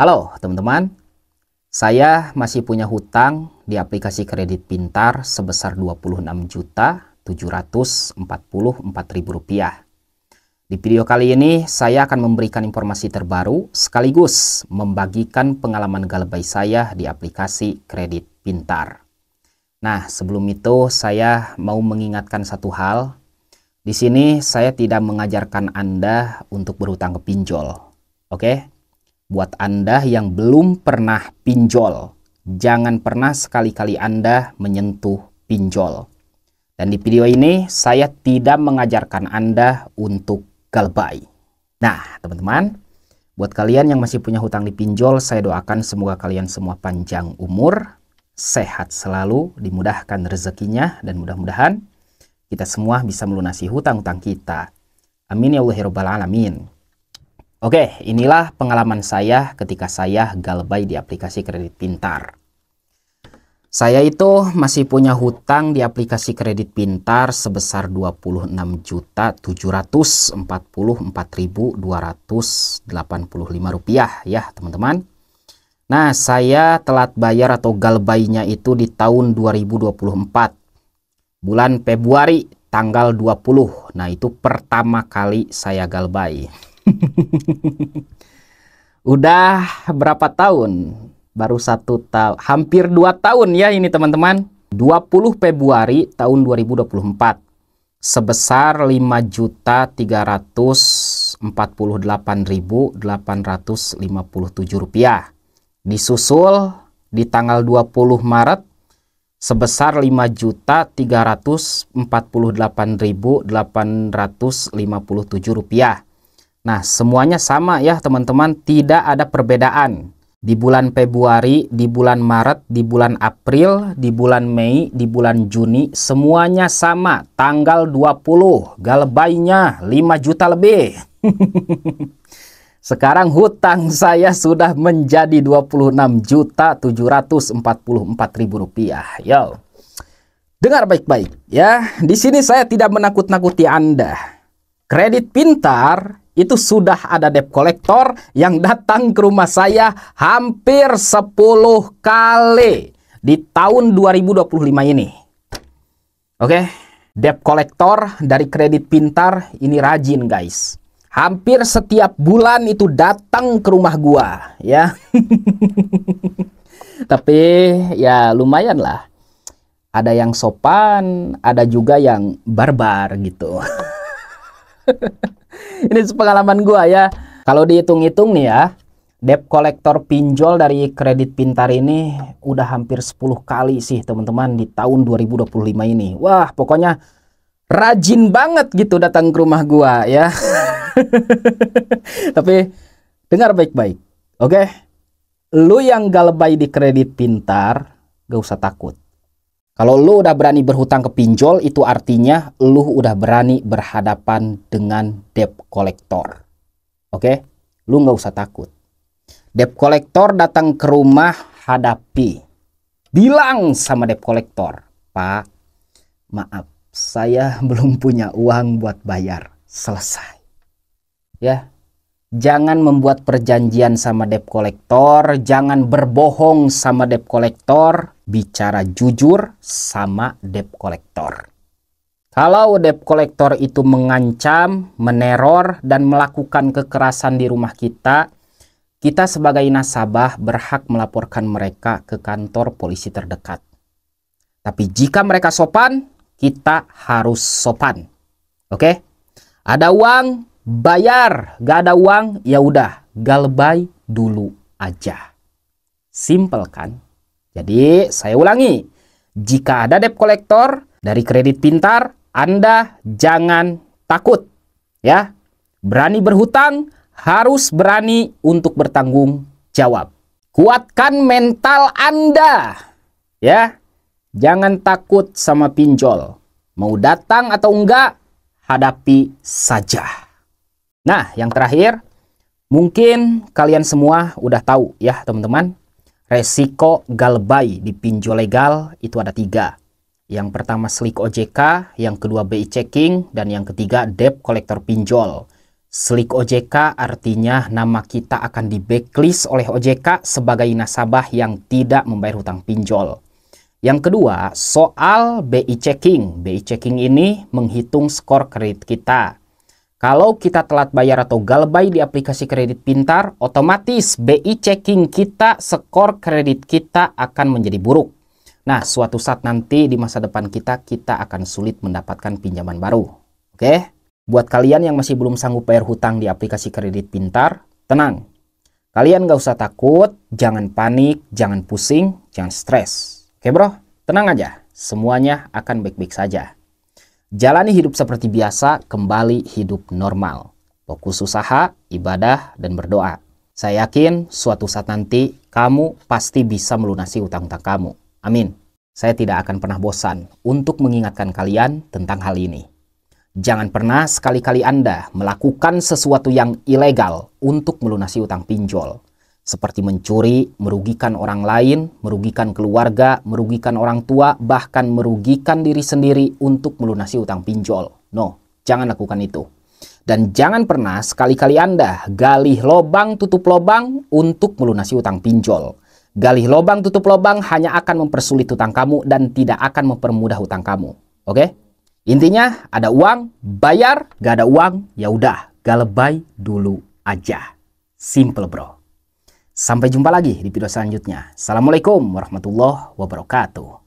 Halo teman-teman, saya masih punya hutang di aplikasi kredit pintar sebesar Rp26.744.000. Di video kali ini saya akan memberikan informasi terbaru sekaligus membagikan pengalaman galbay saya di aplikasi kredit pintar. Nah, sebelum itu saya mau mengingatkan satu hal. Di sini saya tidak mengajarkan Anda untuk berhutang ke pinjol. Oke? Buat Anda yang belum pernah pinjol, jangan pernah sekali-kali Anda menyentuh pinjol. Dan di video ini saya tidak mengajarkan Anda untuk galbay. Nah, teman-teman, buat kalian yang masih punya hutang di pinjol, saya doakan semoga kalian semua panjang umur, sehat selalu, dimudahkan rezekinya, dan mudah-mudahan kita semua bisa melunasi hutang-hutang kita. Amin ya Allah ya Rabbal Alamin. Oke, inilah pengalaman saya ketika saya galbay di aplikasi kredit pintar. Saya itu masih punya hutang di aplikasi kredit pintar sebesar Rp26.744.285 ya teman-teman. Nah, saya telat bayar atau galbaynya itu di tahun 2024. Bulan Februari tanggal 20. Nah, itu pertama kali saya galbay. Udah berapa tahun? Baru 1 tahun, hampir 2 tahun ya ini teman-teman. 20 Februari tahun 2024 sebesar Rp5.048.857. Disusul di tanggal 20 Maret sebesar Rp5.348.857. Nah, semuanya sama ya teman-teman, tidak ada perbedaan. Di bulan Februari, di bulan Maret, di bulan April, di bulan Mei, di bulan Juni, semuanya sama. Tanggal 20, galbaynya 5 juta lebih. Sekarang hutang saya sudah menjadi Rp26.744.000. Yo. Dengar baik-baik ya. Di sini saya tidak menakut-nakuti Anda. Kredit pintar itu sudah ada debt collector yang datang ke rumah saya hampir 10 kali di tahun 2025 ini. Oke, debt collector dari kredit pintar ini rajin guys. Hampir setiap bulan itu datang ke rumah gua ya. Tapi ya lumayan lah. Ada yang sopan, ada juga yang barbar gitu. Ini pengalaman gua ya. Kalau dihitung-hitung nih ya, debt collector pinjol dari kredit pintar ini udah hampir 10 kali sih teman-teman di tahun 2025 ini. Wah, pokoknya rajin banget gitu datang ke rumah gua ya. Tapi dengar baik-baik. Oke? Lu yang galbay di kredit pintar gak usah takut. Kalau lu udah berani berhutang ke pinjol, itu artinya lu udah berani berhadapan dengan debt collector. Oke? Lu nggak usah takut. Debt collector datang ke rumah, hadapi. Bilang sama debt collector, Pak, maaf, saya belum punya uang buat bayar. Selesai. Ya. Jangan membuat perjanjian sama debt collector, jangan berbohong sama debt collector, bicara jujur sama debt collector. Kalau debt collector itu mengancam, meneror, dan melakukan kekerasan di rumah kita, kita sebagai nasabah berhak melaporkan mereka ke kantor polisi terdekat. Tapi jika mereka sopan, kita harus sopan. Oke? Ada uang, bayar. Gak ada uang, ya udah, galbay dulu aja. Simple kan? Jadi saya ulangi, jika ada debt collector dari kredit pintar, Anda jangan takut ya. Berani berhutang, harus berani untuk bertanggung jawab. Kuatkan mental Anda ya. Jangan takut sama pinjol. Mau datang atau enggak, hadapi saja. Nah, yang terakhir, mungkin kalian semua udah tahu ya teman-teman, resiko galbay di pinjol legal itu ada 3. Yang pertama slick OJK, yang kedua BI checking, dan yang ketiga debt collector pinjol. Slik OJK artinya nama kita akan di backlist oleh OJK sebagai nasabah yang tidak membayar hutang pinjol. Yang kedua, soal BI checking. BI checking ini menghitung skor kredit kita. Kalau kita telat bayar atau galbay di aplikasi kredit pintar, otomatis BI checking kita, skor kredit kita akan menjadi buruk. Nah, suatu saat nanti di masa depan kita akan sulit mendapatkan pinjaman baru. Oke? Buat kalian yang masih belum sanggup bayar hutang di aplikasi kredit pintar, tenang. Kalian gak usah takut, jangan panik, jangan pusing, jangan stres. Oke bro, tenang aja. Semuanya akan baik-baik saja. Jalani hidup seperti biasa, kembali hidup normal. Fokus usaha, ibadah, dan berdoa. Saya yakin suatu saat nanti kamu pasti bisa melunasi hutang-hutang kamu. Amin. Saya tidak akan pernah bosan untuk mengingatkan kalian tentang hal ini. Jangan pernah sekali-kali Anda melakukan sesuatu yang ilegal untuk melunasi utang pinjol. Seperti mencuri, merugikan orang lain, merugikan keluarga, merugikan orang tua, bahkan merugikan diri sendiri untuk melunasi utang pinjol. No, jangan lakukan itu. Dan jangan pernah sekali-kali Anda gali lobang tutup lobang untuk melunasi utang pinjol. Gali lobang tutup lobang hanya akan mempersulit utang kamu dan tidak akan mempermudah utang kamu. Oke? Intinya ada uang, bayar, gak ada uang, ya udah, galbay dulu aja. Simple bro. Sampai jumpa lagi di video selanjutnya. Assalamualaikum warahmatullahi wabarakatuh.